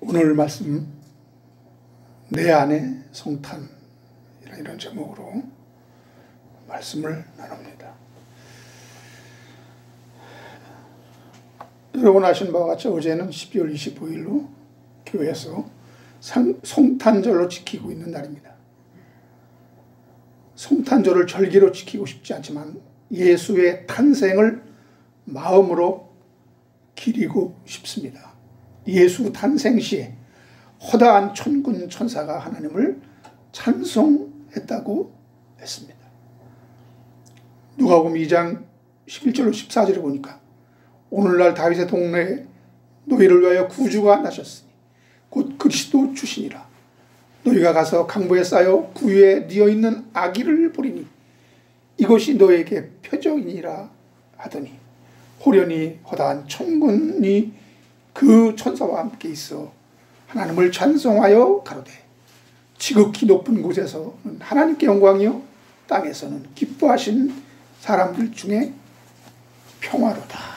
오늘 말씀 내 안에 성탄 이런 제목으로 말씀을 나눕니다. 여러분 아시는 바와 같이 어제는 12월 25일로 교회에서 성탄절로 지키고 있는 날입니다. 성탄절을 절기로 지키고 싶지 않지만 예수의 탄생을 마음으로 기리고 싶습니다. 예수 탄생 시에 허다한 천군 천사가 하나님을 찬송했다고 했습니다. 누가복음 2장 11절로 14절을 보니까 오늘날 다윗의 동네에 너희를 위하여 구주가 나셨으니 곧 그리스도 주시니라. 너희가 가서 강보에 쌓여 구유에 뉘어있는 아기를 보리니 이것이 너에게 표적이니라 하더니 호련히 허다한 천군이 그 천사와 함께 있어 하나님을 찬송하여 가로되 지극히 높은 곳에서는 하나님께 영광이요 땅에서는 기뻐하신 사람들 중에 평화로다.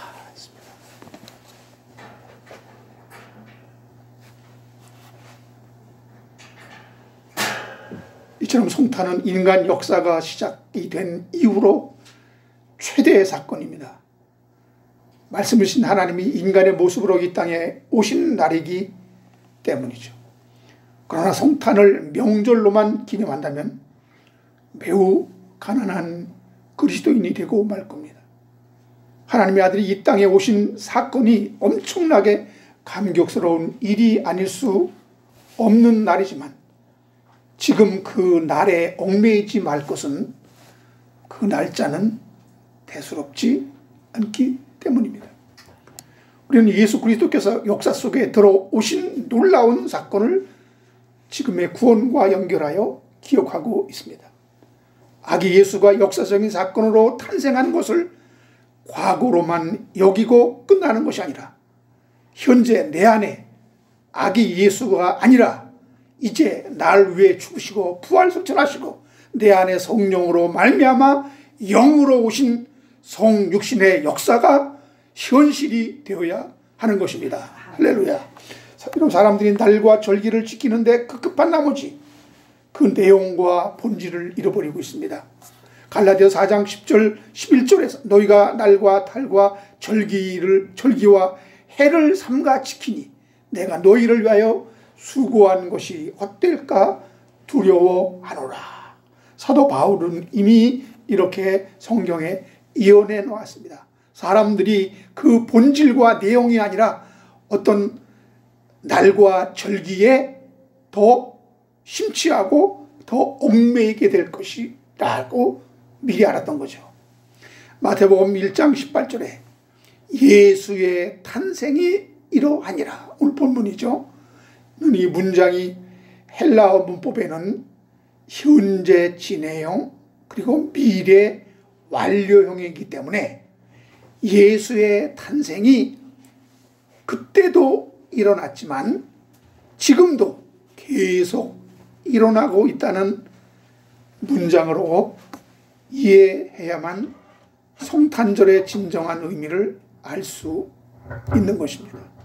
이처럼 성탄은 인간 역사가 시작이 된 이후로 최대의 사건입니다. 말씀이신 하나님이 인간의 모습으로 이 땅에 오신 날이기 때문이죠. 그러나 성탄을 명절로만 기념한다면 매우 가난한 그리스도인이 되고 말 겁니다. 하나님의 아들이 이 땅에 오신 사건이 엄청나게 감격스러운 일이 아닐 수 없는 날이지만 지금 그 날에 얽매이지 말 것은 그 날짜는 대수롭지 않기 때문입니다. 우리는 예수 그리스도께서 역사 속에 들어오신 놀라운 사건을 지금의 구원과 연결하여 기억하고 있습니다. 아기 예수가 역사적인 사건으로 탄생한 것을 과거로만 여기고 끝나는 것이 아니라 현재 내 안에 아기 예수가 아니라 이제 날 위해 죽으시고 부활승천하시고 내 안에 성령으로 말미암아 영으로 오신 성육신의 역사가 현실이 되어야 하는 것입니다. 할렐루야. 이런 사람들이 날과 절기를 지키는데 급급한 나머지 그 내용과 본질을 잃어버리고 있습니다. 갈라디아 4장 10절 11절에서 너희가 날과 달과 절기와 해를 삼가 지키니 내가 너희를 위하여 수고한 것이 헛될까 두려워하노라. 사도 바울은 이미 이렇게 성경에 이어내 놓았습니다. 사람들이 그 본질과 내용이 아니라 어떤 날과 절기에 더 심취하고 더 얽매이게 될 것이라고 미리 알았던 거죠. 마태복음 1장 18절에 예수의 탄생이 이러하니라. 오늘 본문이죠. 이 문장이 헬라어 문법에는 현재 진행형 그리고 미래 완료형이기 때문에 예수의 탄생이 그때도 일어났지만 지금도 계속 일어나고 있다는 문장으로 이해해야만 성탄절의 진정한 의미를 알 수 있는 것입니다.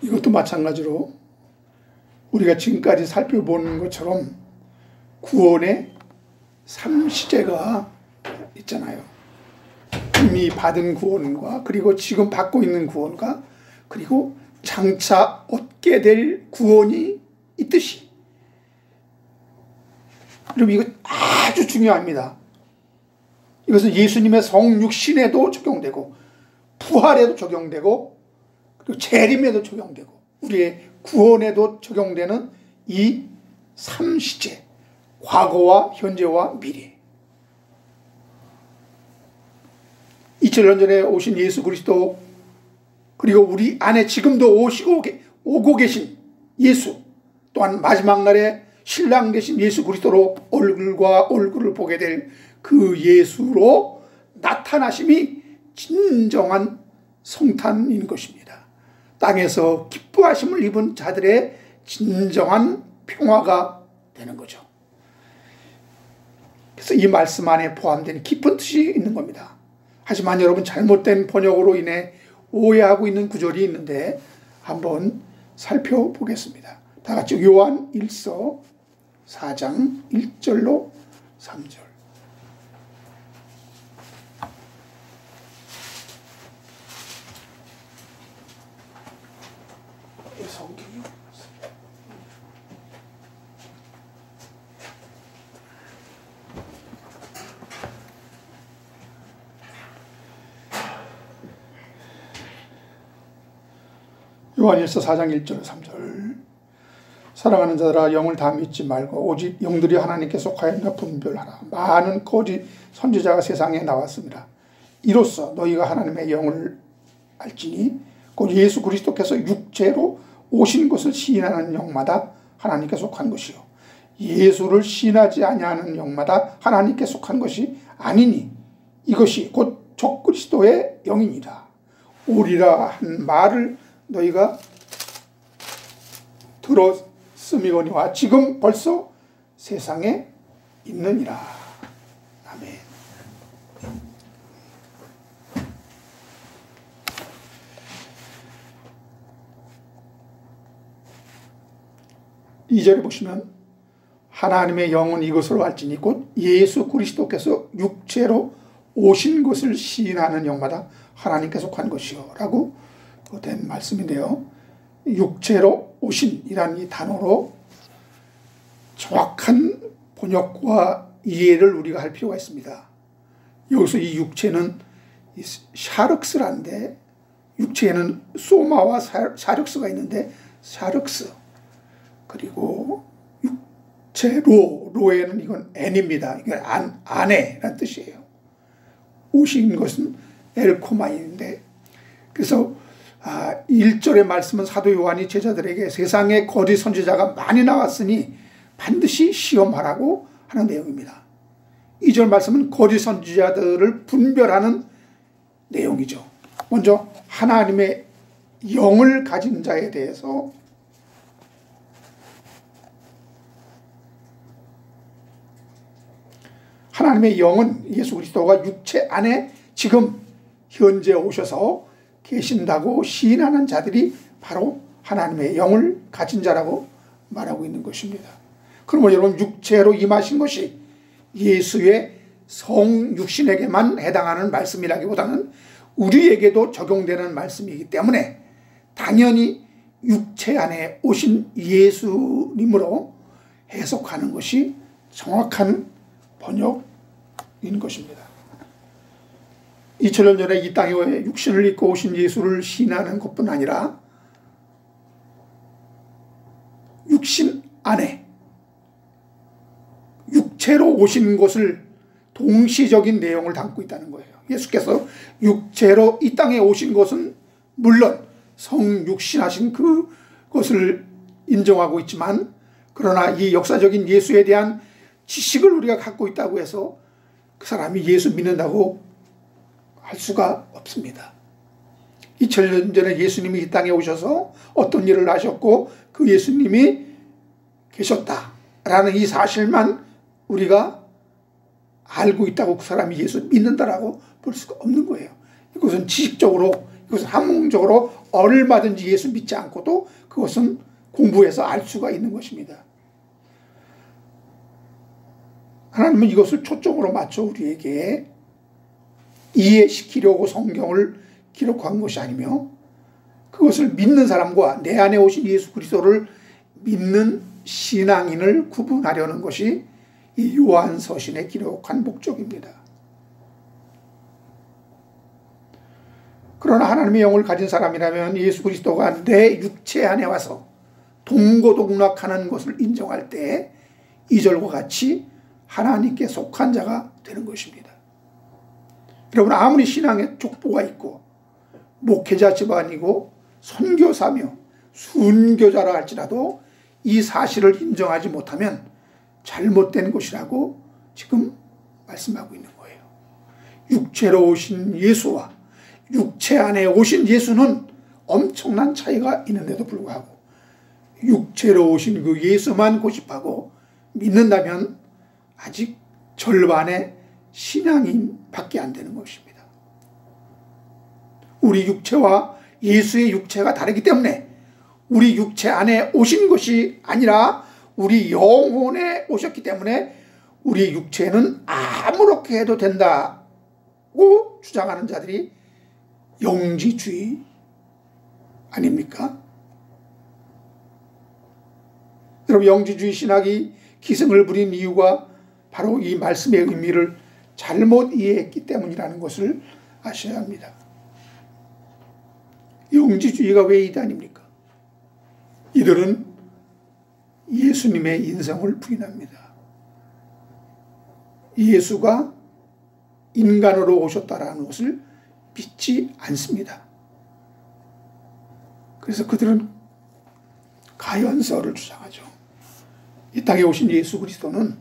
이것도 마찬가지로 우리가 지금까지 살펴본 것처럼 구원의 3시제가 있잖아요. 이미 받은 구원과 그리고 지금 받고 있는 구원과 그리고 장차 얻게 될 구원이 있듯이 여러분 이거 아주 중요합니다. 이것은 예수님의 성육신에도 적용되고 부활에도 적용되고 그리고 재림에도 적용되고 우리의 구원에도 적용되는 이 3시제 과거와 현재와 미래 2000년 전에 오신 예수 그리스도 그리고 우리 안에 지금도 오고 계신 예수 또한 마지막 날에 신랑 되신 예수 그리스도로 얼굴과 얼굴을 보게 될 그 예수로 나타나심이 진정한 성탄인 것입니다. 땅에서 기뻐하심을 입은 자들의 진정한 평화가 되는 거죠. 그래서 이 말씀 안에 포함된 깊은 뜻이 있는 겁니다. 하지만 여러분, 잘못된 번역으로 인해 오해하고 있는 구절이 있는데 한번 살펴보겠습니다. 다 같이 요한 1서 4장 1절로 3절. 요한일서 4장 1절 3절. 사랑하는 자들아, 영을 다 믿지 말고 오직 영들이 하나님께 속하였나 분별하라. 많은 거짓 선지자가 세상에 나왔습니다. 이로써 너희가 하나님의 영을 알지니 곧 예수 그리스도께서 육체로 오신 것을 시인하는 영마다 하나님께 속한 것이요 예수를 시인하지 아니하는 영마다 하나님께 속한 것이 아니니 이것이 곧 적그리스도의 영이니라. 오리라 한 말을 너희가 들었음이거니와 지금 벌써 세상에 있느니라. 아멘. 이 절에 보시면 하나님의 영은 이것으로 알지니 곧 예수 그리스도께서 육체로 오신 것을 시인하는 영마다 하나님께 속한 것이요 라고 된 말씀인데요. 육체로 오신이라는 이 단어로 정확한 번역과 이해를 우리가 할 필요가 있습니다. 여기서 이 육체는 샤륵스라는데, 육체에는 소마와 샤륵스가 있는데 샤륵스, 그리고 육체로에는 이건 N입니다. 이건 아내라는 뜻이에요. 오신 것은 엘코마인데, 그래서 1절의 말씀은 사도 요한이 제자들에게 세상에 거짓 선지자가 많이 나왔으니 반드시 시험하라고 하는 내용입니다. 2절 말씀은 거짓 선지자들을 분별하는 내용이죠. 먼저 하나님의 영을 가진 자에 대해서 하나님의 영은 예수 그리스도가 육체 안에 지금 현재 오셔서 계신다고 시인하는 자들이 바로 하나님의 영을 가진 자라고 말하고 있는 것입니다. 그러면 여러분, 육체로 임하신 것이 예수의 성육신에게만 해당하는 말씀이라기보다는 우리에게도 적용되는 말씀이기 때문에 당연히 육체 안에 오신 예수님으로 해석하는 것이 정확한 번역인 것입니다. 2000년 전에 이 땅에 육신을 입고 오신 예수를 시인하는 것뿐 아니라 육신 안에 육체로 오신 것을 동시적인 내용을 담고 있다는 거예요. 예수께서 육체로 이 땅에 오신 것은 물론 성육신하신 그것을 인정하고 있지만, 그러나 이 역사적인 예수에 대한 지식을 우리가 갖고 있다고 해서 그 사람이 예수 믿는다고 할 수가 없습니다. 2000년 전에 예수님이 이 땅에 오셔서 어떤 일을 하셨고 그 예수님이 계셨다라는 이 사실만 우리가 알고 있다고 그 사람이 예수 믿는다라고 볼 수가 없는 거예요. 이것은 지식적으로, 이것은 학문적으로 얼마든지 예수 믿지 않고도 그것은 공부해서 알 수가 있는 것입니다. 하나님은 이것을 초점으로 맞춰 우리에게 이해시키려고 성경을 기록한 것이 아니며, 그것을 믿는 사람과 내 안에 오신 예수 그리스도를 믿는 신앙인을 구분하려는 것이 이 요한서신에 기록한 목적입니다. 그러나 하나님의 영을 가진 사람이라면 예수 그리스도가 내 육체 안에 와서 동고동락하는 것을 인정할 때 2절과 같이 하나님께 속한 자가 되는 것입니다. 여러분, 아무리 신앙에 족보가 있고 목회자 집안이고 선교사며 순교자라 할지라도 이 사실을 인정하지 못하면 잘못된 것이라고 지금 말씀하고 있는 거예요. 육체로 오신 예수와 육체 안에 오신 예수는 엄청난 차이가 있는데도 불구하고 육체로 오신 그 예수만 고집하고 믿는다면 아직 절반의 신앙인밖에 안 되는 것입니다. 우리 육체와 예수의 육체가 다르기 때문에 우리 육체 안에 오신 것이 아니라 우리 영혼에 오셨기 때문에 우리 육체는 아무렇게 해도 된다고 주장하는 자들이 영지주의 아닙니까? 여러분, 영지주의 신학이 기승을 부린 이유가 바로 이 말씀의 의미를 잘못 이해했기 때문이라는 것을 아셔야 합니다. 영지주의가 왜 이단입니까? 이들은 예수님의 인성을 부인합니다. 예수가 인간으로 오셨다라는 것을 믿지 않습니다. 그래서 그들은 가연서를 주장하죠. 이 땅에 오신 예수 그리스도는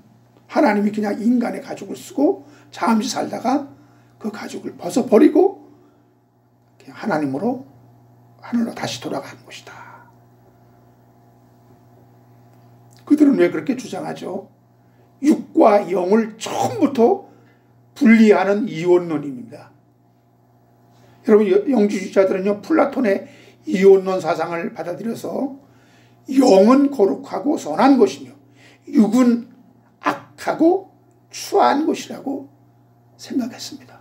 하나님이 그냥 인간의 가죽을 쓰고 잠시 살다가 그 가죽을 벗어버리고 그냥 하늘로 다시 돌아가는 것이다. 그들은 왜 그렇게 주장하죠? 육과 영을 처음부터 분리하는 이원론입니다. 여러분, 영지주의자들은요, 플라톤의 이원론 사상을 받아들여서 영은 거룩하고 선한 것이며 육은 악하고 추한 것이라고 생각했습니다.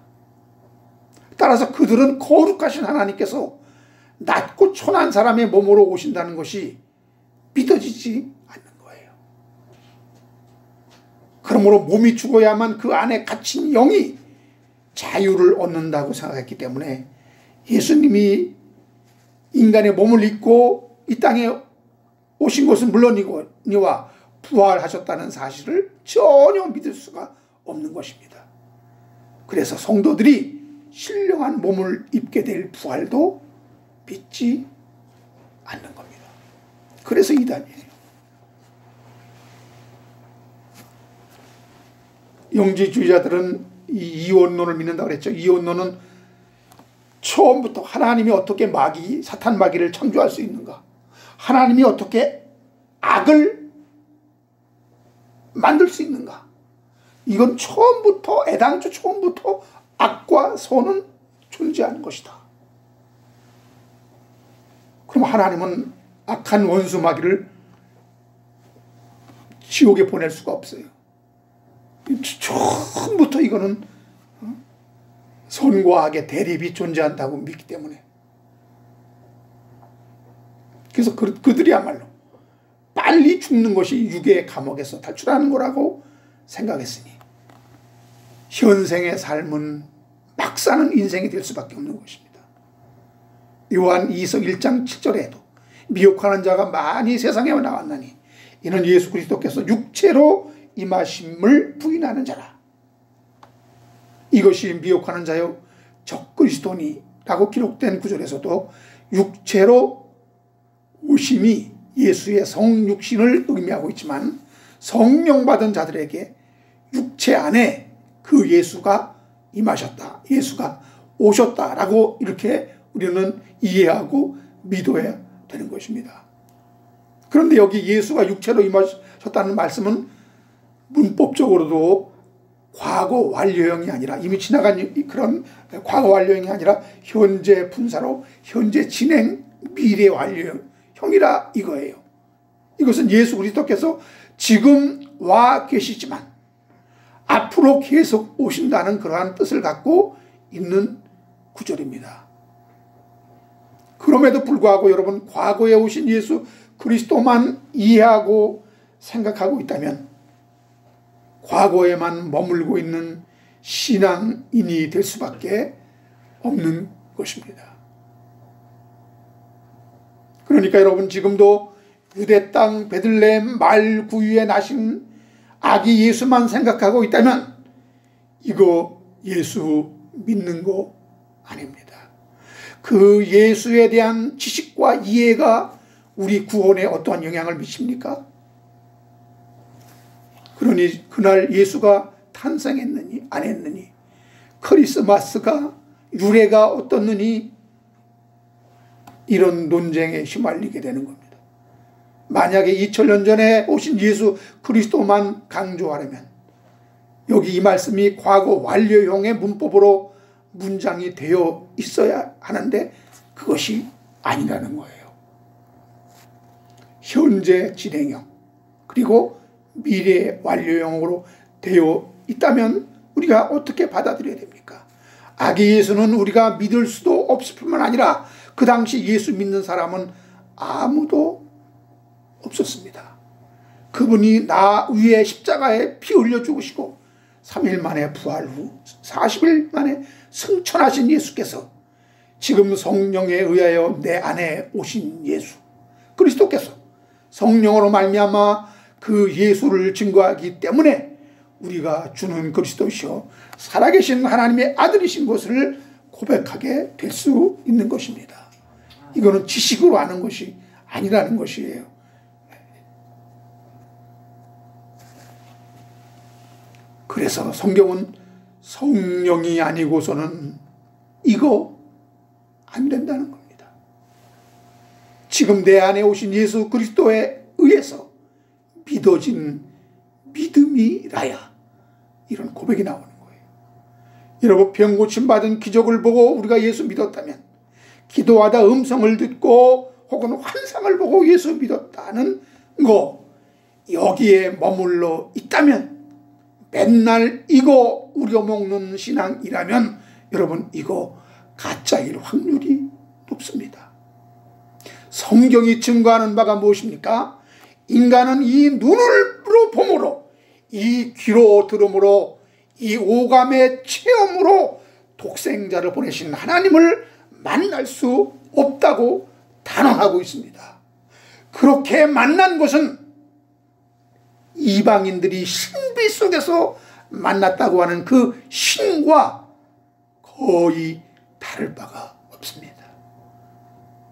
따라서 그들은 거룩하신 하나님께서 낮고 초난 사람의 몸으로 오신다는 것이 믿어지지 않는 거예요. 그러므로 몸이 죽어야만 그 안에 갇힌 영이 자유를 얻는다고 생각했기 때문에 예수님이 인간의 몸을 입고 이 땅에 오신 것은 물론이거니와 부활하셨다는 사실을 전혀 믿을 수가 없는 것입니다. 그래서 성도들이 신령한 몸을 입게 될 부활도 믿지 않는 겁니다. 그래서 이단이에요. 영지주의자들은 이 이원론을 믿는다고 그랬죠. 이원론은 처음부터 하나님이 어떻게 사탄 마귀를 창조할 수 있는가, 하나님이 어떻게 악을 만들 수 있는가, 이건 애당초 처음부터 악과 선은 존재하는 것이다. 그럼 하나님은 악한 원수 마귀를 지옥에 보낼 수가 없어요. 처음부터 이거는 선과 악의 대립이 존재한다고 믿기 때문에. 그래서 그들이야말로 빨리 죽는 것이 육의 감옥에서 탈출하는 거라고 생각했으니 현생의 삶은 막 사는 인생이 될 수밖에 없는 것입니다. 요한 2서 1장 7절에도 미혹하는 자가 많이 세상에 나왔나니 이는 예수 그리스도께서 육체로 임하심을 부인하는 자라. 이것이 미혹하는 자요 적그리스도니라고 기록된 구절에서도 육체로 오심이 예수의 성육신을 의미하고 있지만 성령 받은 자들에게 육체 안에 그 예수가 임하셨다, 예수가 오셨다라고 이렇게 우리는 이해하고 믿어야 되는 것입니다. 그런데 여기 예수가 육체로 임하셨다는 말씀은 문법적으로도 과거 완료형이 아니라, 이미 지나간 그런 과거 완료형이 아니라 현재 분사로 현재 진행 미래 완료형이라 이거예요. 이것은 예수 그리스도께서 지금 와 계시지만 앞으로 계속 오신다는 그러한 뜻을 갖고 있는 구절입니다. 그럼에도 불구하고 여러분, 과거에 오신 예수 그리스도만 이해하고 생각하고 있다면 과거에만 머물고 있는 신앙인이 될 수밖에 없는 것입니다. 그러니까 여러분, 지금도 유대 땅 베들레헴 말 구유에 나신 아기 예수만 생각하고 있다면 이거 예수 믿는 거 아닙니다. 그 예수에 대한 지식과 이해가 우리 구원에 어떠한 영향을 미칩니까? 그러니 그날 예수가 탄생했느니 안 했느니, 크리스마스가 유래가 어떻느니, 이런 논쟁에 휘말리게 되는 겁니다. 만약에 2000년 전에 오신 예수 그리스도만 강조하려면 여기 이 말씀이 과거 완료형의 문법으로 문장이 되어 있어야 하는데 그것이 아니라는 거예요. 현재 진행형 그리고 미래 완료형으로 되어 있다면 우리가 어떻게 받아들여야 됩니까? 아기 예수는 우리가 믿을 수도 없을 뿐만 아니라 그 당시 예수 믿는 사람은 아무도 없었습니다. 그분이 나 위에 십자가에 피 흘려 죽으시고 3일 만에 부활 후 40일 만에 승천하신 예수께서 지금 성령에 의하여 내 안에 오신 예수 그리스도께서 성령으로 말미암아 그 예수를 증거하기 때문에 우리가 주는 그리스도시요 살아계신 하나님의 아들이신 것을 고백하게 될 수 있는 것입니다. 이거는 지식으로 아는 것이 아니라는 것이에요. 그래서 성경은 성령이 아니고서는 이거 안 된다는 겁니다. 지금 내 안에 오신 예수 그리스도에 의해서 믿어진 믿음이라야 이런 고백이 나오는 거예요. 여러분, 병 고침 받은 기적을 보고 우리가 예수 믿었다면, 기도하다 음성을 듣고 혹은 환상을 보고 예수 믿었다는 거, 여기에 머물러 있다면, 맨날 이거 우려먹는 신앙이라면 여러분 이거 가짜일 확률이 높습니다. 성경이 증거하는 바가 무엇입니까? 인간은 이 눈으로 봄으로, 이 귀로 들음으로, 이 오감의 체험으로 독생자를 보내신 하나님을 만날 수 없다고 단언하고 있습니다. 그렇게 만난 것은 이방인들이 신비 속에서 만났다고 하는 그 신과 거의 다를 바가 없습니다.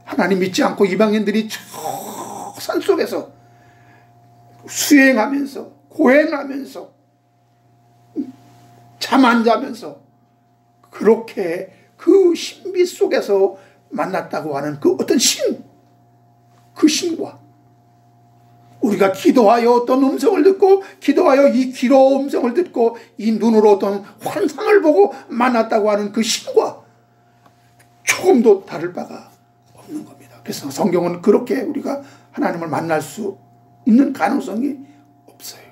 하나님 믿지 않고 이방인들이 저 산속에서 수행하면서 고행하면서 잠 안 자면서 그렇게 그 신비 속에서 만났다고 하는 그 어떤 신, 그 신과 우리가 기도하여 어떤 음성을 듣고, 기도하여 이 귀로 음성을 듣고 이 눈으로 어떤 환상을 보고 만났다고 하는 그 신과 조금도 다를 바가 없는 겁니다. 그래서 성경은 그렇게 우리가 하나님을 만날 수 있는 가능성이 없어요.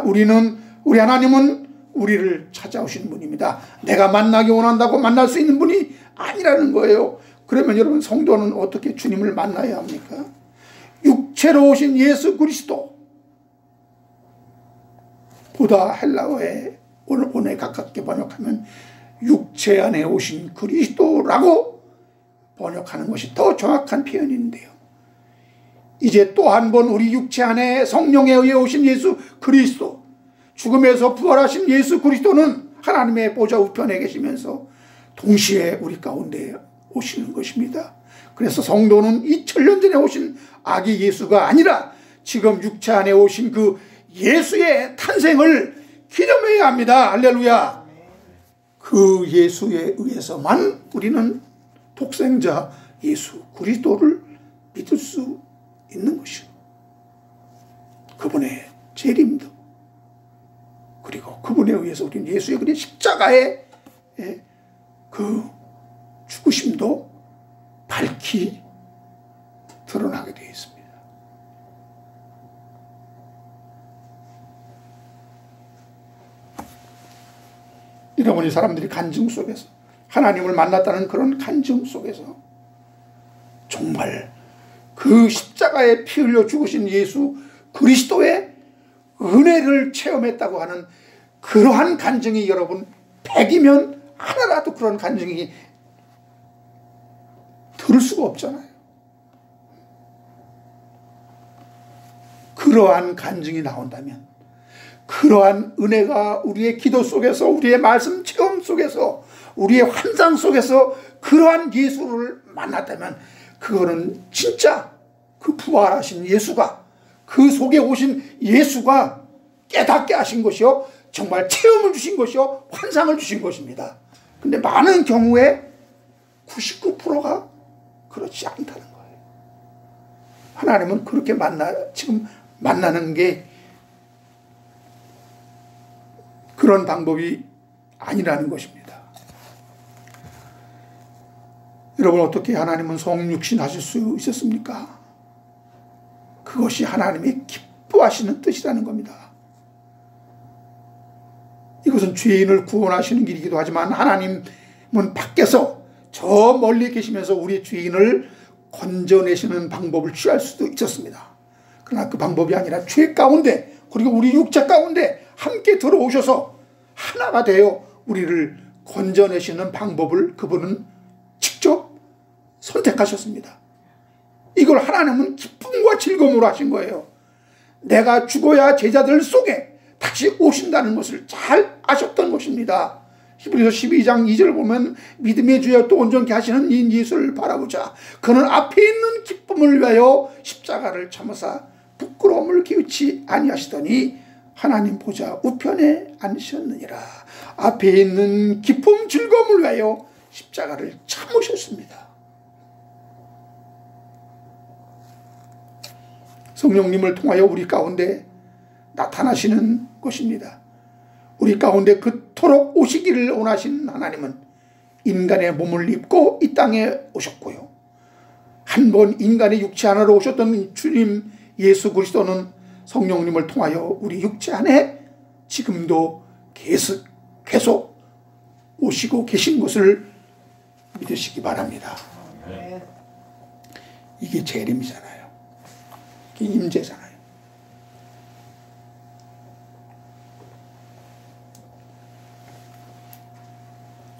우리 하나님은 우리를 찾아오신 분입니다. 내가 만나기 원한다고 만날 수 있는 분이 아니라는 거예요. 그러면 여러분, 성도는 어떻게 주님을 만나야 합니까? 육체로 오신 예수 그리스도, 보다 헬라어에 오늘 가깝게 번역하면 육체 안에 오신 그리스도라고 번역하는 것이 더 정확한 표현인데요. 이제 또 한 번 우리 육체 안에 성령에 의해 오신 예수 그리스도, 죽음에서 부활하신 예수 그리스도는 하나님의 보좌 우편에 계시면서 동시에 우리 가운데 오시는 것입니다. 그래서 성도는 2000년 전에 오신 아기 예수가 아니라 지금 육체 안에 오신 그 예수의 탄생을 기념해야 합니다. 할렐루야. 그 예수에 의해서만 우리는 독생자 예수 그리스도를 믿을 수 있는 것이요, 그분의 재림도, 그리고 그분에 의해서 우리는 예수의 그리 십자가의 그 죽으심도 밝히 드러나게 되어 있습니다. 여러분이 사람들이 간증 속에서 하나님을 만났다는 그런 간증 속에서 정말 그 십자가에 피 흘려 죽으신 예수 그리스도의 은혜를 체험했다고 하는 그러한 간증이 여러분 100이면 하나라도 그런 간증이 들을 수가 없잖아요. 그러한 간증이 나온다면, 그러한 은혜가 우리의 기도 속에서, 우리의 말씀 체험 속에서, 우리의 환상 속에서 그러한 예수를 만났다면 그거는 진짜 그 부활하신 예수가, 그 속에 오신 예수가 깨닫게 하신 것이요, 정말 체험을 주신 것이요, 환상을 주신 것입니다. 근데 많은 경우에 99%가 그렇지 않다는 거예요. 하나님은 그렇게 지금 만나는 게 그런 방법이 아니라는 것입니다. 여러분, 어떻게 하나님은 성육신 하실 수 있었습니까? 그것이 하나님이 기뻐하시는 뜻이라는 겁니다. 이것은 죄인을 구원하시는 길이기도 하지만 하나님은 밖에서 저 멀리 계시면서 우리 죄인을 건져내시는 방법을 취할 수도 있었습니다. 그러나 그 방법이 아니라 죄 가운데, 그리고 우리 육체 가운데 함께 들어오셔서 하나가 되어 우리를 건져내시는 방법을 그분은 직접 선택하셨습니다. 이걸 하나님은 기쁨과 즐거움으로 하신 거예요. 내가 죽어야 제자들 속에 다시 오신다는 것을 잘 아셨던 것입니다. 히브리서 12장 2절을 보면 믿음의 주여 또 온전케 하시는 이 예수를 바라보자. 그는 앞에 있는 기쁨을 위하여 십자가를 참으사 부끄러움을 기우치 아니하시더니 하나님 보좌 우편에 앉으셨느니라. 앞에 있는 기쁨 즐거움을 위하여 십자가를 참으셨습니다. 성령님을 통하여 우리 가운데 나타나시는 것입니다. 우리 가운데 그토록 오시기를 원하신 하나님은 인간의 몸을 입고 이 땅에 오셨고요. 한 번 인간의 육체 하나로 오셨던 주님 예수 그리스도는 성령님을 통하여 우리 육체 안에 지금도 계속 오시고 계신 것을 믿으시기 바랍니다. 이게 재림이잖아요. 이게 임재잖아요.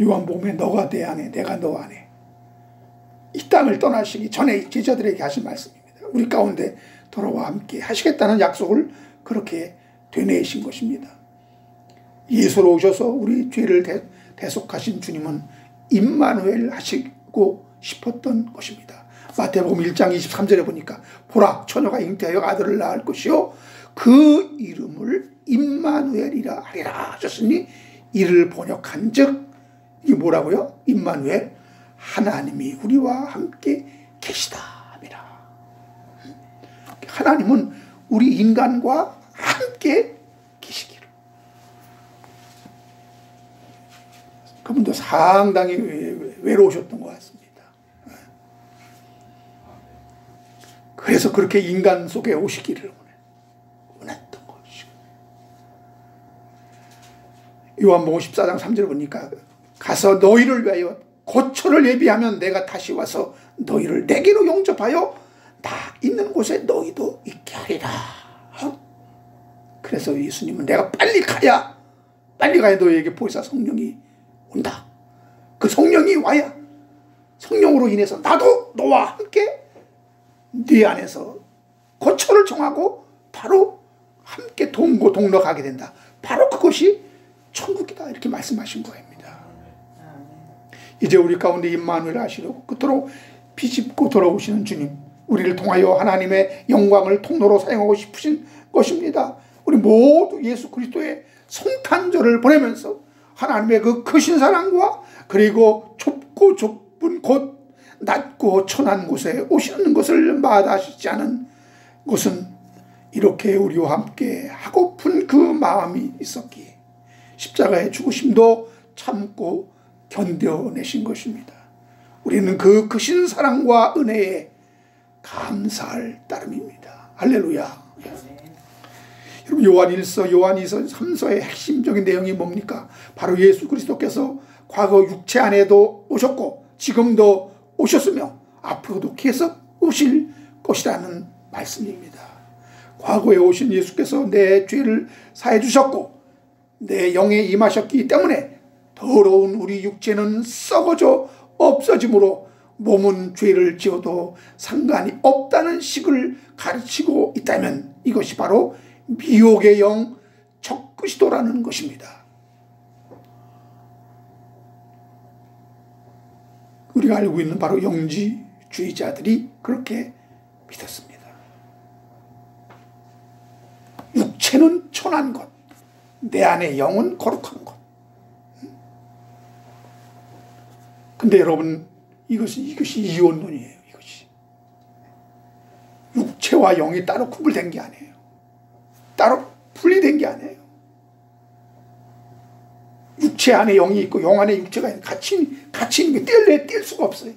요한복음에 너가 내 안에 내가 너 안에, 이 땅을 떠나시기 전에 제자들에게 하신 말씀입니다. 우리 가운데 돌아와 함께 하시겠다는 약속을 그렇게 되뇌이신 것입니다. 예수로 오셔서 우리 죄를 대속하신 주님은 임마누엘 하시고 싶었던 것입니다. 마태복음 1장 23절에 보니까 보라 처녀가 잉태하여 아들을 낳을 것이요 그 이름을 임마누엘이라 하리라 하셨으니 이를 번역한 즉 이게 뭐라고요? 임마누엘, 하나님이 우리와 함께 계시다. 하나님은 우리 인간과 함께 계시기를. 그분도 상당히 외로우셨던 것 같습니다. 그래서 그렇게 인간 속에 오시기를 원했던 것이고. 요한복음 14장 3절 보니까 가서 너희를 위하여 고초를 예비하면 내가 다시 와서 너희를 내게로 영접하여 나 있는 곳에 너희도 있게 하리라. 그래서 예수님은 내가 빨리 가야 너희에게 보혜사 성령이 온다. 그 성령이 와야 성령으로 인해서 나도 너와 함께 네 안에서 고초를 정하고 바로 함께 동거 가게 된다. 바로 그것이 천국이다. 이렇게 말씀하신 겁니다. 이제 우리 가운데 임마누엘 하시려고 그토록 비집고 돌아오시는 주님, 우리를 통하여 하나님의 영광을 통로로 사용하고 싶으신 것입니다. 우리 모두 예수 그리스도의 성탄절을 보내면서 하나님의 그 크신 사랑과 그리고 좁고 좁은 곳, 낮고 천한 곳에 오시는 것을 마다하시지 않은 것은 이렇게 우리와 함께 하고픈 그 마음이 있었기에 십자가의 죽으심도 참고 견뎌내신 것입니다. 우리는 그 크신 사랑과 은혜에 감사할 따름입니다. 할렐루야. 여러분, 요한 1서, 요한 2서, 3서의 핵심적인 내용이 뭡니까? 바로 예수 그리스도께서 과거 육체 안에도 오셨고 지금도 오셨으며 앞으로도 계속 오실 것이라는 말씀입니다. 과거에 오신 예수께서 내 죄를 사해 주셨고 내 영에 임하셨기 때문에 더러운 우리 육체는 썩어져 없어짐으로 몸은 죄를 지어도 상관이 없다는 식을 가르치고 있다면 이것이 바로 미혹의 영 적그리스도라는 것입니다. 우리가 알고 있는 바로 영지주의자들이 그렇게 믿었습니다. 육체는 천한 것, 내 안의 영은 거룩한 것. 근데 여러분, 이것이 이원론이에요. 이것이 육체와 영이 따로 구분된 게 아니에요. 따로 분리된 게 아니에요. 육체 안에 영이 있고 영 안에 육체가 같이 있는 게 뗄 수가 없어요.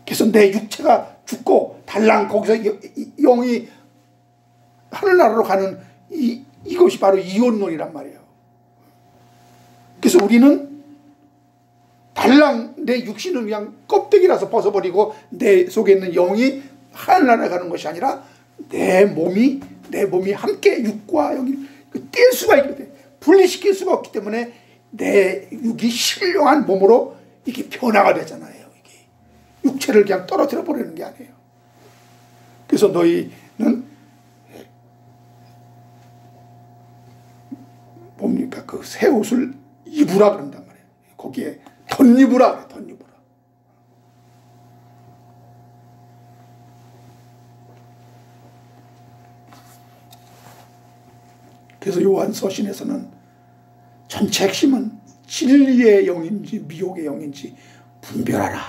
그래서 내 육체가 죽고 달랑 거기서 영이 하늘나라로 가는 이것이 바로 이원론이란 말이에요. 그래서 우리는 달랑 내 육신은 그냥 껍데기라서 벗어버리고 내 속에 있는 영이 하늘나라에 가는 것이 아니라 내 몸이 함께 육과 영이 뗄 수가 있거든요. 분리시킬 수가 없기 때문에 내 육이 신령한 몸으로 이게 변화가 되잖아요. 이게 육체를 그냥 떨어뜨려 버리는 게 아니에요. 그래서 너희는 뭡니까? 그 새 옷을 입으라 그런단 말이에요. 거기에 덧입으라 그래, 덧입으라. 그래서 요한서신에서는 전체 핵심은 진리의 영인지 미혹의 영인지 분별하라.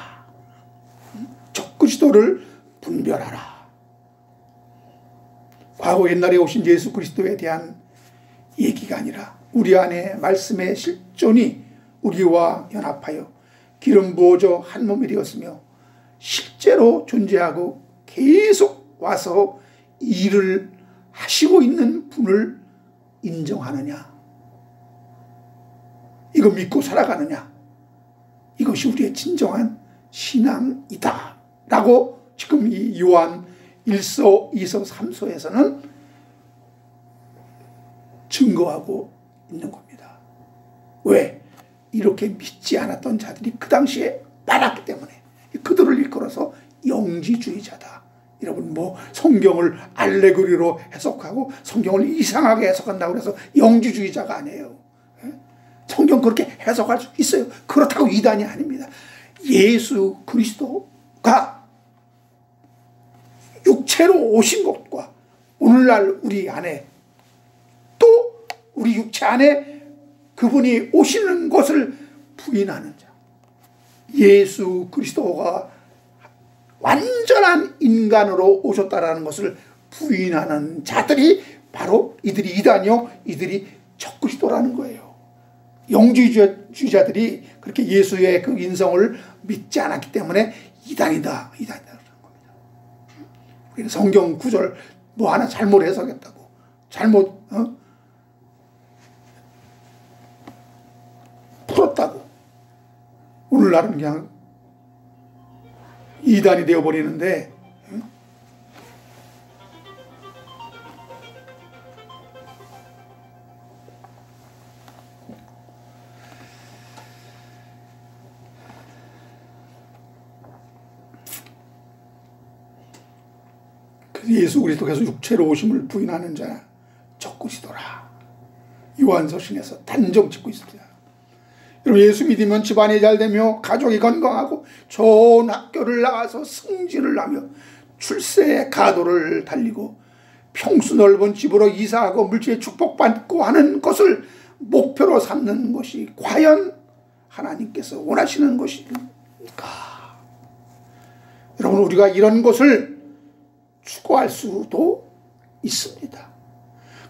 적그리스도를 분별하라. 과거 옛날에 오신 예수 그리스도에 대한 얘기가 아니라 우리 안에 말씀의 실존이 우리와 연합하여 기름 부어져 한 몸이 되었으며 실제로 존재하고 계속 와서 일을 하시고 있는 분을 인정하느냐, 이거 믿고 살아가느냐, 이것이 우리의 진정한 신앙이다 라고 지금 이 요한 1서, 2서, 3서에서는 증거하고 있는 겁니다. 왜? 이렇게 믿지 않았던 자들이 그 당시에 많았기 때문에 그들을 일컬어서 영지주의자다. 여러분 성경을 알레고리로 해석하고 성경을 이상하게 해석한다고 해서 영지주의자가 아니에요. 성경 그렇게 해석할 수 있어요. 그렇다고 이단이 아닙니다. 예수 그리스도가 육체로 오신 것과 오늘날 우리 안에 또 우리 육체 안에 그분이 오시는 것을 부인하는 자, 예수 그리스도가 완전한 인간으로 오셨다라는 것을 부인하는 자들이 바로 이들이 이단이요, 이들이 적그리스도라는 거예요. 영지주의자들이 그렇게 예수의 그 인성을 믿지 않았기 때문에 이단이다 그러는 겁니다. 우리는 성경 구절 하나 잘못 해석했다고, 잘못 풀었다고 오늘날은 그냥 이단이 되어버리는데, 예수 그리스도께서 육체로 오심을 부인하는 자 적그리스도라. 요한서신에서 단정 짓고 있습니다. 여러분, 예수 믿으면 집안이 잘되며 가족이 건강하고 좋은 학교를 나가서 승진을 하며 출세의 가도를 달리고 평수 넓은 집으로 이사하고 물질의 축복받고 하는 것을 목표로 삼는 것이 과연 하나님께서 원하시는 것입니까? 여러분, 우리가 이런 것을 추구할 수도 있습니다.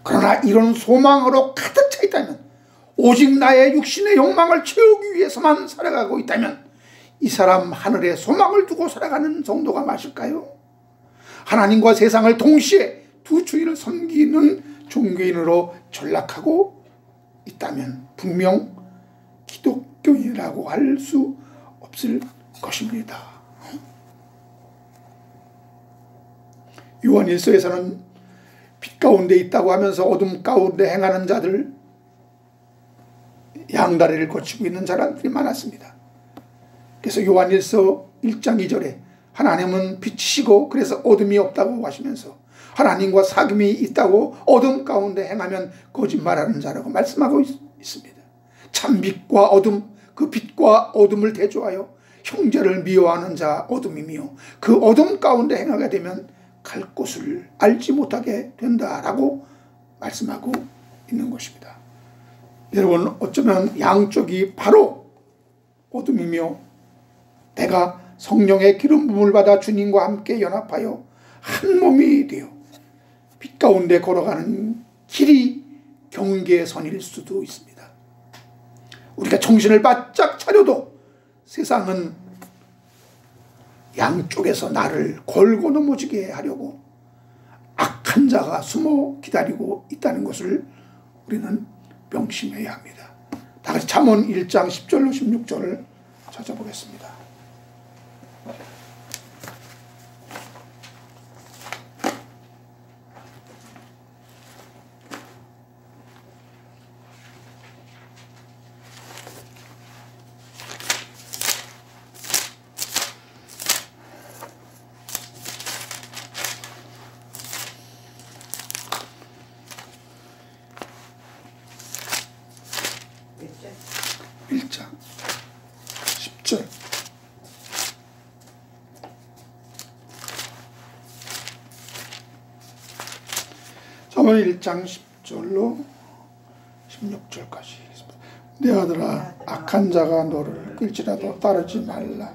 그러나 이런 소망으로 가득 차 있다면, 오직 나의 육신의 욕망을 채우기 위해서만 살아가고 있다면 이 사람 하늘에 소망을 두고 살아가는 정도가 맞을까요? 하나님과 세상을 동시에 두 주의를 섬기는 종교인으로 전락하고 있다면 분명 기독교인이라고 할 수 없을 것입니다. 요한 1서에서는 빛 가운데 있다고 하면서 어둠 가운데 행하는 자들, 양다리를 거치고 있는 사람들이 많았습니다. 그래서 요한 1서 1장 2절에 하나님은 빛이시고 그래서 어둠이 없다고 하시면서 하나님과 사귐이 있다고 어둠 가운데 행하면 거짓말하는 자라고 말씀하고 있습니다. 참 빛과 어둠, 그 빛과 어둠을 대조하여 형제를 미워하는 자 어둠이며 그 어둠 가운데 행하게 되면 갈 곳을 알지 못하게 된다라고 말씀하고 있는 것입니다. 여러분, 어쩌면 양쪽이 바로 어둠이며 내가 성령의 기름 부음을 받아 주님과 함께 연합하여 한 몸이 되어 빛 가운데 걸어가는 길이 경계선일 수도 있습니다. 우리가 정신을 바짝 차려도 세상은 양쪽에서 나를 걸고 넘어지게 하려고 악한 자가 숨어 기다리고 있다는 것을 우리는 명심해야 합니다. 다 같이 잠언 1장 10절로 16절을 찾아보겠습니다. 잠언 1장 10절로 16절까지. 내 아들아, 악한 자가 너를 끌지라도 따르지 말라.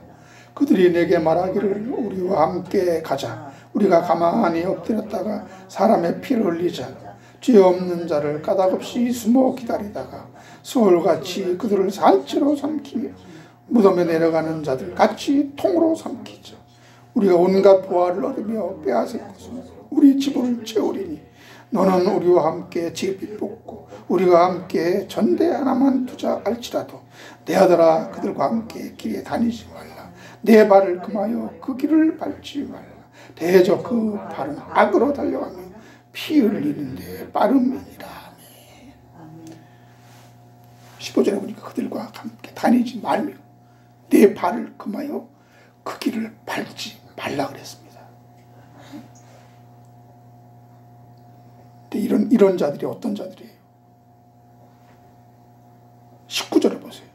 그들이 내게 말하기를 우리와 함께 가자. 우리가 가만히 엎드렸다가 사람의 피를 흘리자. 죄 없는 자를 까닭없이 숨어 기다리다가 서울같이 그들을 살찌로 삼키며 무덤에 내려가는 자들 같이 통으로 삼키자. 우리가 온갖 보화를 얻으며 빼앗을 것은 우리 지분을 채우리니 너는 우리와 함께 제비 뽑고 우리가 함께 전대 하나만 두자 할지라도 내 아들아, 그들과 함께 길에 다니지 말라. 내 발을 금하여 그 길을 밟지 말라. 대저 그 발은 악으로 달려가며 피 흘리는데 빠름이니라. 15절에 보니까 그들과 함께 다니지 말며 내 발을 금하여 그 길을 밟지 말라 그랬습니다. 근데 이런 자들이 어떤 자들이에요? 19절을 보세요.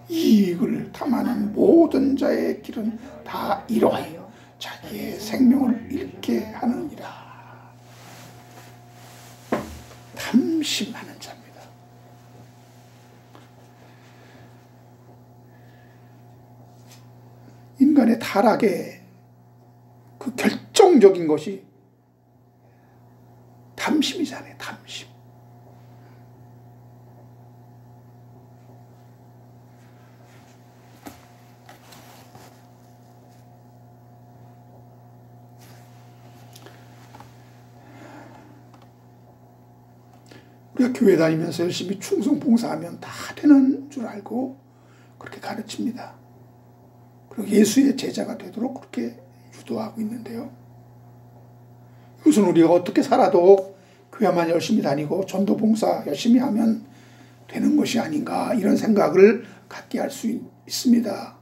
이익을 탐하는 모든 자의 길은 다 이러하여 자기의 생명을 잃게 하느니라. 탐심하는 자입니다. 인간의 타락의 그 결정적인 것이 탐심이잖아요. 탐심. 우리가 교회 다니면서 열심히 충성 봉사하면 다 되는 줄 알고 그렇게 가르칩니다. 그리고 예수의 제자가 되도록 그렇게 유도하고 있는데요. 이것은 우리가 어떻게 살아도 교회만 열심히 다니고 전도 봉사 열심히 하면 되는 것이 아닌가, 이런 생각을 갖게 할 수 있습니다.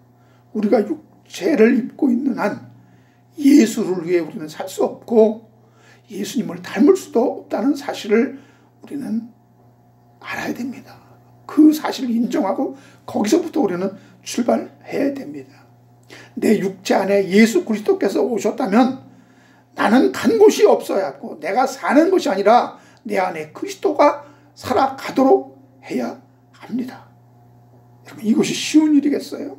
우리가 육체를 입고 있는 한 예수를 위해 우리는 살 수 없고 예수님을 닮을 수도 없다는 사실을 우리는 알아야 됩니다. 그 사실을 인정하고 거기서부터 우리는 출발해야 됩니다. 내 육체 안에 예수 그리스도께서 오셨다면 나는 간 곳이 없어야 하고 내가 사는 것이 아니라 내 안에 그리스도가 살아가도록 해야 합니다. 여러분, 이것이 쉬운 일이겠어요?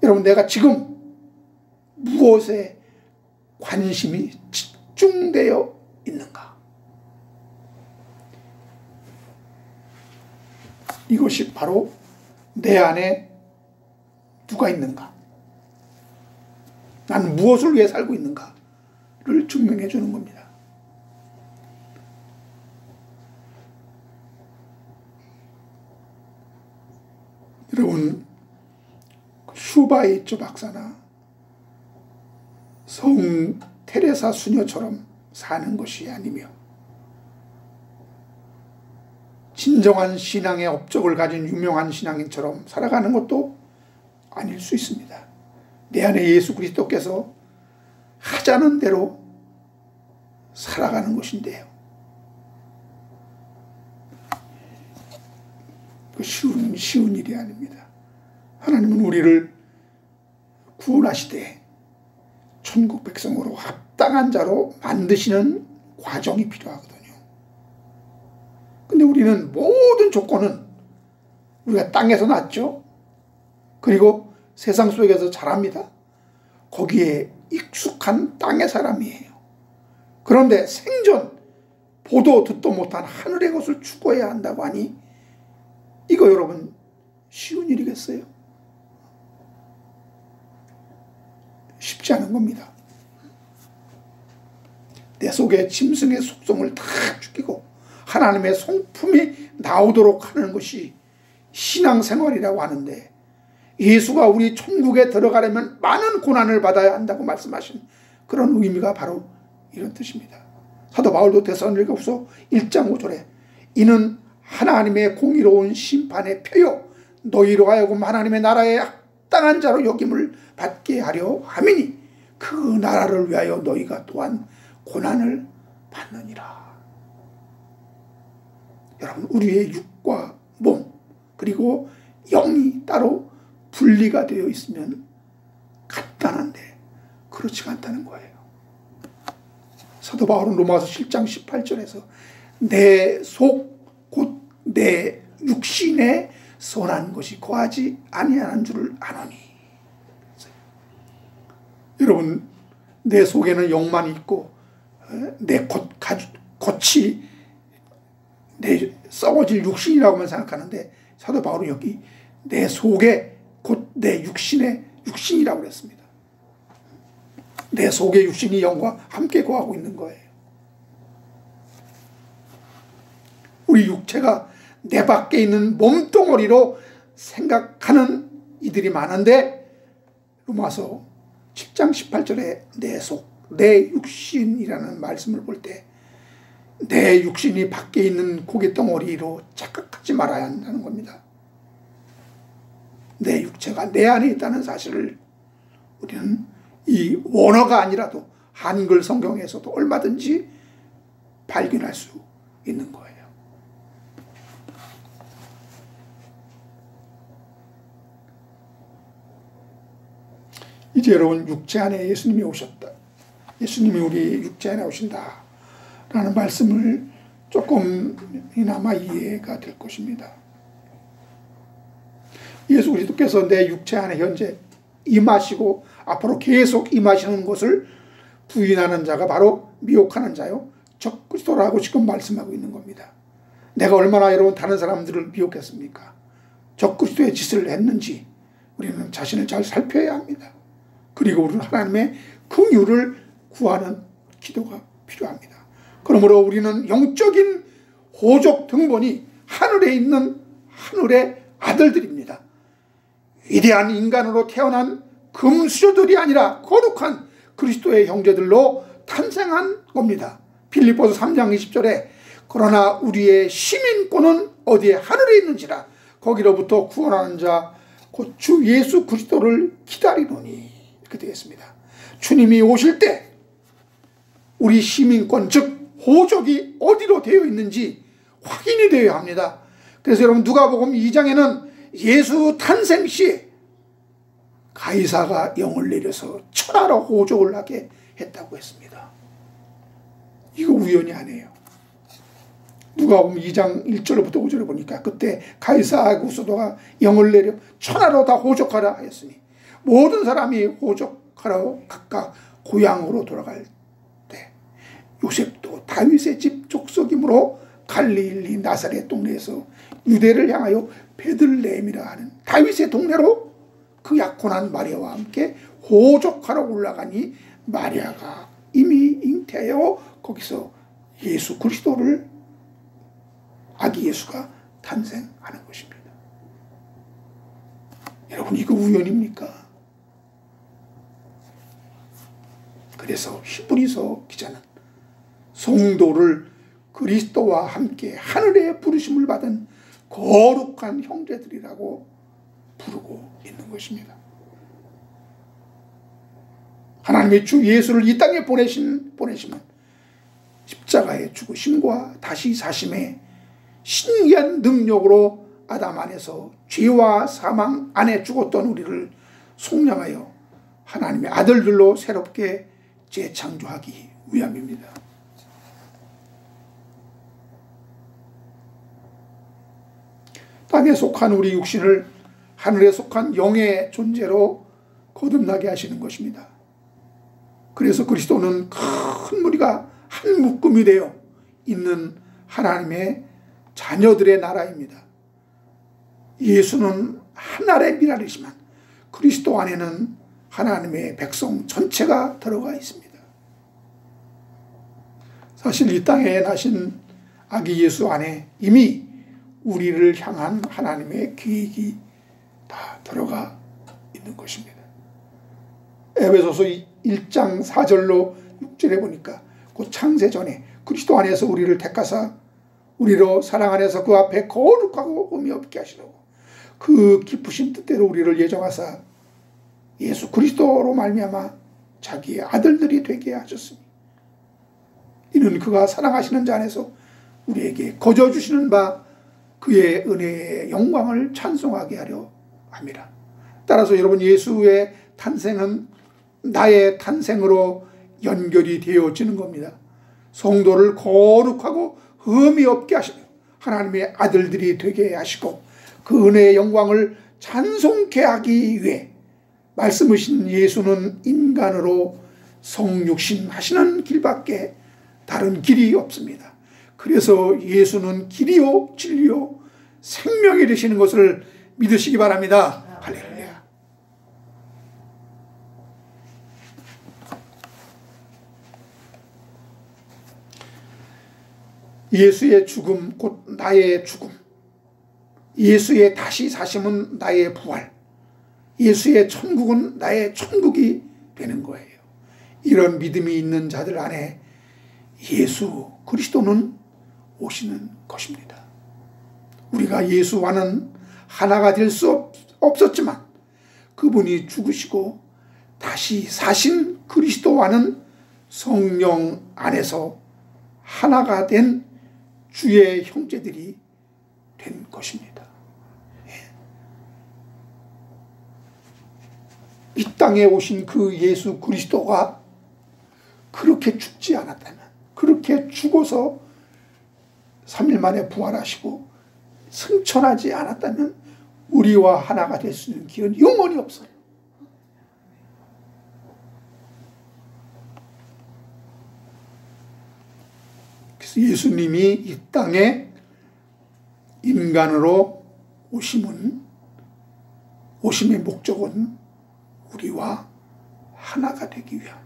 여러분, 내가 지금 무엇에 관심이 집중되어 있는가? 이것이 바로 내 안에 누가 있는가? 나는 무엇을 위해 살고 있는가를 증명해 주는 겁니다. 여러분, 슈바이처 박사나 성 테레사 수녀처럼 사는 것이 아니며 진정한 신앙의 업적을 가진 유명한 신앙인처럼 살아가는 것도 아닐 수 있습니다. 내 안에 예수 그리스도께서 하자는 대로 살아가는 것인데요. 그 쉬운 일이 아닙니다. 하나님은 우리를 구원하시되 천국 백성으로 합당한 자로 만드시는 과정이 필요하거든요. 근데 우리는 모든 조건은 우리가 땅에서 났죠. 그리고 세상 속에서 자랍니다. 거기에 익숙한 땅의 사람이에요. 그런데 생전 보도 듣도 못한 하늘의 것을 추구해야 한다고 하니 이거 여러분 쉬운 일이겠어요? 쉽지 않은 겁니다. 내 속에 짐승의 속성을 다 죽이고 하나님의 성품이 나오도록 하는 것이 신앙생활이라고 하는데, 예수가 우리 천국에 들어가려면 많은 고난을 받아야 한다고 말씀하신 그런 의미가 바로 이런 뜻입니다. 사도 바울도 데살로니가후서 1장 5절에 이는 하나님의 공의로운 심판의 표요 너희로 하여금 하나님의 나라에 합당한 자로 여김을 받게 하려 함이니 그 나라를 위하여 너희가 또한 고난을 받느니라. 여러분, 우리의 육과 몸 그리고 영이 따로 분리가 되어 있으면 간단한데 그렇지가 않다는 거예요. 사도 바울은 로마서 7장 18절에서 내 속 곧 내 육신에 선한 것이 거하지 아니하는 줄을 아노니. 여러분, 내 속에는 영만 있고 내 겉이 내 썩어질 육신이라고만 생각하는데, 사도 바울은 여기 내 속에 곧 내 육신이라고 그랬습니다. 내 속의 육신이 영과 함께 거하고 있는 거예요. 우리 육체가 내 밖에 있는 몸뚱어리로 생각하는 이들이 많은데, 로마서 7장 18절에 내 속, 내 육신이라는 말씀을 볼 때 내 육신이 밖에 있는 고깃덩어리로 착각하지 말아야 한다는 겁니다. 내 육체가 내 안에 있다는 사실을 우리는 이 원어가 아니라도 한글 성경에서도 얼마든지 발견할 수 있는 거예요. 이제 여러분, 육체 안에 예수님이 오셨다. 예수님이 우리 육체 안에 오신다 라는 말씀을 조금이나마 이해가 될 것입니다. 예수 그리스도께서 내 육체 안에 현재 임하시고 앞으로 계속 임하시는 것을 부인하는 자가 바로 미혹하는 자요 적그리스도라고 지금 말씀하고 있는 겁니다. 내가 얼마나 여러분 다른 사람들을 미혹했습니까? 적그리스도의 짓을 했는지 우리는 자신을 잘 살펴야 합니다. 그리고 우리는 하나님의 긍휼을 구하는 기도가 필요합니다. 그러므로 우리는 영적인 호족 등본이 하늘에 있는 하늘의 아들들입니다. 위대한 인간으로 태어난 금수저들이 아니라 거룩한 그리스도의 형제들로 탄생한 겁니다. 빌립보서 3장 20절에 그러나 우리의 시민권은 어디에 하늘에 있는지라 거기로부터 구원하는 자 곧 주 예수 그리스도를 기다리노니, 이렇게 되겠습니다. 주님이 오실 때 우리 시민권 즉 호족이 어디로 되어 있는지 확인이 되어야 합니다. 그래서 여러분, 누가복음 2장에는 예수 탄생 시에 가이사가 영을 내려서 천하로 호족을 하게 했다고 했습니다. 이거 우연이 아니에요. 누가복음 2장 1절부터 5절에 보니까 그때 가이사 아구스도가 영을 내려 천하로 다 호족하라 하였으니 모든 사람이 호족하러 각각 고향으로 돌아갈 때 요셉도 다윗의 집 족속이므로 갈릴리 나사렛 동네에서 유대를 향하여 베들레헴이라 하는 다윗의 동네로 그 약혼한 마리아와 함께 호족하러 올라가니 마리아가 이미 잉태하여 거기서 예수 그리스도를, 아기 예수가 탄생하는 것입니다. 여러분, 이거 우연입니까? 그래서 히브리서 기자는 성도를 그리스도와 함께 하늘의 부르심을 받은 거룩한 형제들이라고 부르고 있는 것입니다. 하나님의 주 예수를 이 땅에 보내시면 십자가의 죽으심과 다시 사심의 신기한 능력으로 아담 안에서 죄와 사망 안에 죽었던 우리를 속량하여 하나님의 아들들로 새롭게 재창조하기 위함입니다. 땅에 속한 우리 육신을 하늘에 속한 영의 존재로 거듭나게 하시는 것입니다. 그래서 그리스도는 큰 무리가 한 묶음이 되어 있는 하나님의 자녀들의 나라입니다. 예수는 하나의 미랄이지만 그리스도 안에는 하나님의 백성 전체가 들어가 있습니다. 사실 이 땅에 나신 아기 예수 안에 이미 우리를 향한 하나님의 계획이 다 들어가 있는 것입니다. 에베소서 1장 4절로 6절에 보니까 그 창세 전에 그리스도 안에서 우리를 택하사 우리로 사랑 안에서 그 앞에 거룩하고 흠이 없게 하시려고 그 기쁘신 뜻대로 우리를 예정하사 예수 그리스도로 말미암아 자기의 아들들이 되게 하셨으니 이는 그가 사랑하시는 자 안에서 우리에게 거저 주시는 바 그의 은혜의 영광을 찬송하게 하려 합니다. 따라서 여러분, 예수의 탄생은 나의 탄생으로 연결이 되어지는 겁니다. 성도를 거룩하고 흠이 없게 하시며 하나님의 아들들이 되게 하시고 그 은혜의 영광을 찬송케 하기 위해 말씀하신 예수는 인간으로 성육신 하시는 길밖에 다른 길이 없습니다. 그래서 예수는 길이요 진리요 생명이 되시는 것을 믿으시기 바랍니다. 할렐루야. 예수의 죽음 곧 나의 죽음, 예수의 다시 사심은 나의 부활, 예수의 천국은 나의 천국이 되는 거예요. 이런 믿음이 있는 자들 안에 예수 그리스도는 오시는 것입니다. 우리가 예수와는 하나가 될 수 없었지만 그분이 죽으시고 다시 사신 그리스도와는 성령 안에서 하나가 된 주의 형제들이 된 것입니다. 이 땅에 오신 그 예수 그리스도가 그렇게 죽지 않았다면, 그렇게 죽어서 3일 만에 부활하시고 승천하지 않았다면 우리와 하나가 될 수 있는 길은 영원히 없어요. 그래서 예수님이 이 땅에 인간으로 오심의 목적은 우리와 하나가 되기 위함.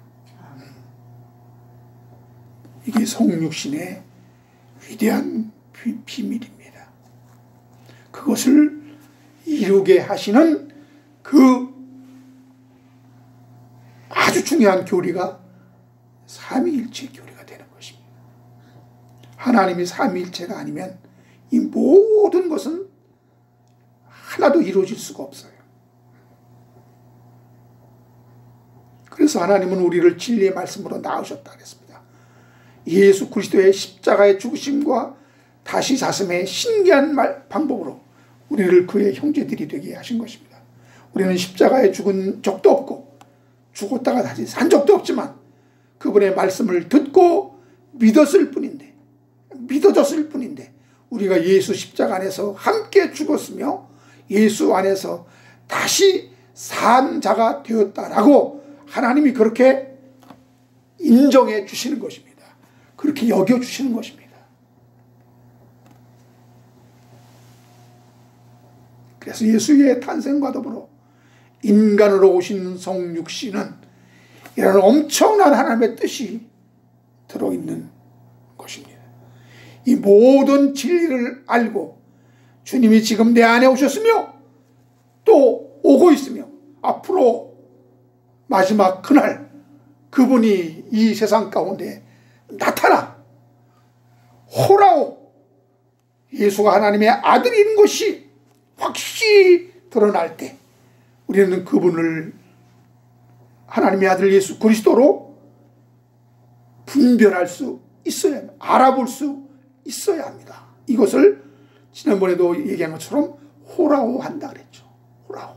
이게 성육신의 위대한 비밀입니다. 그것을 이루게 하시는 그 아주 중요한 교리가 삼위일체 교리가 되는 것입니다. 하나님이 삼위일체가 아니면 이 모든 것은 하나도 이루어질 수가 없어요. 그래서 하나님은 우리를 진리의 말씀으로 낳으셨다 그랬습니다. 예수 그리스도의 십자가의 죽으심과 다시 사슴의 신기한 방법으로 우리를 그의 형제들이 되게 하신 것입니다. 우리는 십자가에 죽은 적도 없고 죽었다가 다시 산 적도 없지만 그분의 말씀을 듣고 믿었을 뿐인데, 믿어졌을 뿐인데 우리가 예수 십자가 안에서 함께 죽었으며 예수 안에서 다시 산 자가 되었다라고 하나님이 그렇게 인정해 주시는 것입니다. 그렇게 여겨 주시는 것입니다. 그래서 예수의 탄생과 더불어 인간으로 오신 성육신은 이런 엄청난 하나님의 뜻이 들어있는 것입니다. 이 모든 진리를 알고 주님이 지금 내 안에 오셨으며 또 오고 있으며 앞으로 마지막 그날 그분이 이 세상 가운데 나타나 호라오 예수가 하나님의 아들인 것이 확실히 드러날 때 우리는 그분을 하나님의 아들 예수 그리스도로 분별할 수 있어야 합니다. 알아볼 수 있어야 합니다. 이것을 지난번에도 얘기한 것처럼 호라호 한다 그랬죠. 호라호.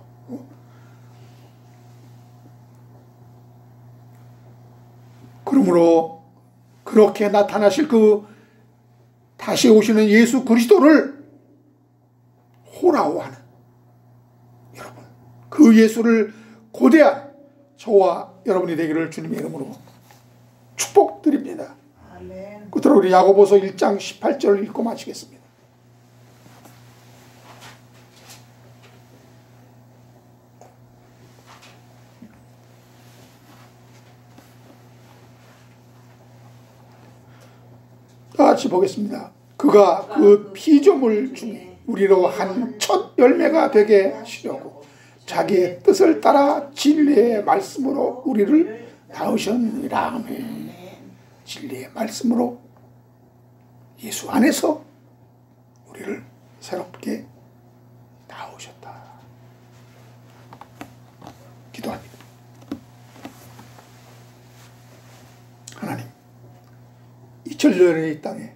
그러므로 그렇게 나타나실 그 다시 오시는 예수 그리스도를 호라호하는 여러분, 그 예수를 고대한 저와 여러분이 되기를 주님의 이름으로 축복드립니다. 끝으로 우리 야고보서 1장 18절을 읽고 마치겠습니다. 같이 보겠습니다. 그가 그 피조물 중에 우리로 한 첫 열매가 되게 하시려고 자기의 뜻을 따라 진리의 말씀으로 우리를 낳으셨느니라. 아멘. 진리의 말씀으로 예수 안에서 우리를 새롭게 낳으셨다. 기도합니다. 하나님, 2000년의 이 땅에